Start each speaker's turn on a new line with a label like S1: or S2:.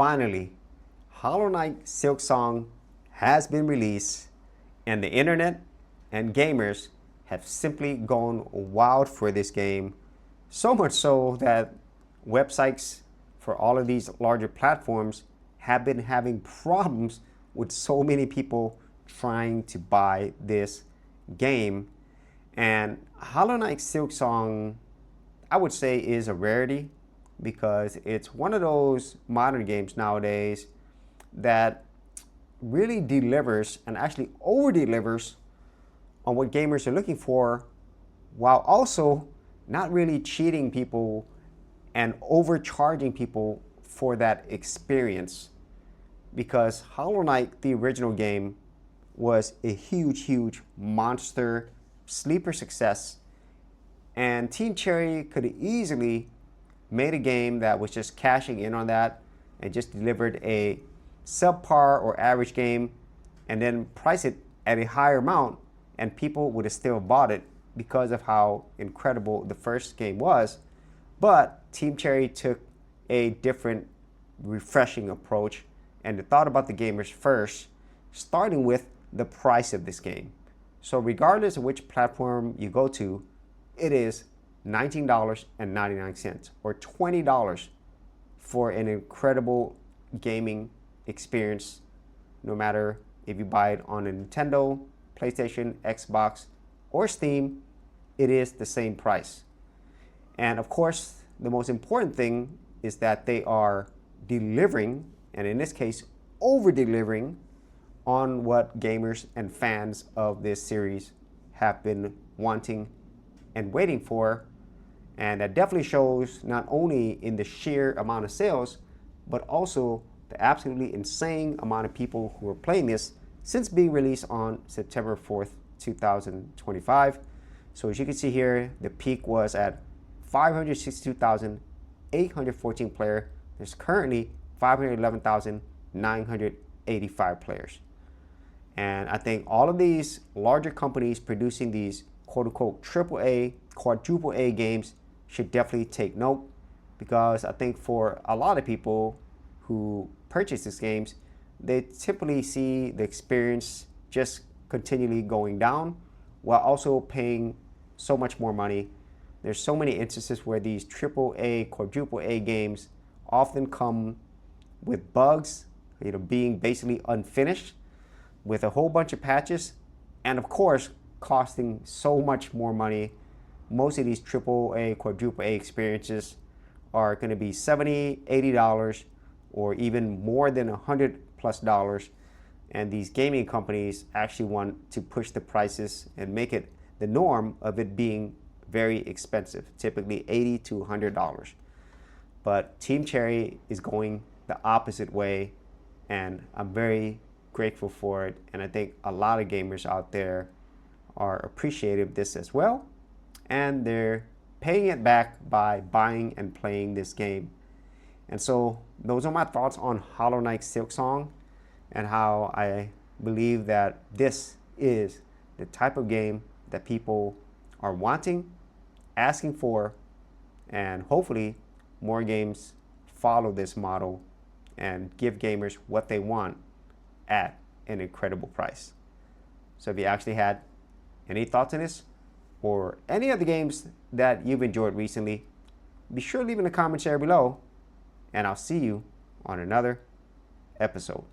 S1: finally, Hollow Knight Silksong has been released, and the internet and gamers have simply gone wild for this game. So much so that websites for all of these larger platforms have been having problems with so many people trying to buy this game. And Hollow Knight Silksong, I would say, is a rarity because it's one of those modern games nowadays that really delivers and actually over delivers on what gamers are looking for, while also not really cheating people and overcharging people for that experience. Because Hollow Knight, the original game, was a huge monster sleeper success, and Team Cherry could have easily made a game that was just cashing in on that and just delivered a subpar or average game and then price it at a higher amount, and people would have still bought it because of how incredible the first game was. But Team Cherry took a different, refreshing approach and they thought about the gamers first, starting with the price of this game. So regardless of which platform you go to, it is $19.99 or $20 for an incredible gaming experience, no matter if you buy it on a Nintendo, PlayStation, Xbox, or Steam. It is the same price. And of course, the most important thing is that they are delivering, and in this case, over-delivering on what gamers and fans of this series have been wanting and waiting for. And that definitely shows not only in the sheer amount of sales, but also the absolutely insane amount of people who are playing this since being released on September 4th, 2025. So as you can see here, the peak was at 562,814 players. There's currently 511,985 players. And I think all of these larger companies producing these quote-unquote AAA, quadruple A games should definitely take note, because I think for a lot of people who purchase these games, they typically see the experience just continually going down while also paying so much more money. There's so many instances where these AAA, quadruple A games often come with bugs, being basically unfinished, with a whole bunch of patches, and of course costing so much more money. Most of these AAA, quadruple A experiences are going to be $70, $80, or even more than $100+. And these gaming companies actually want to push the prices and make it the norm of it being very expensive, typically $80 to $100. But Team Cherry is going the opposite way, and I'm very grateful for it. And I think a lot of gamers out there are appreciative of this as well, and they're paying it back by buying and playing this game. And so those are my thoughts on Hollow Knight Silksong and how I believe that this is the type of game that people are wanting, asking for, and hopefully more games follow this model and give gamers what they want at an incredible price. So if you actually had any thoughts on this or any other games that you've enjoyed recently, be sure to leave in the comments area below, and I'll see you on another episode.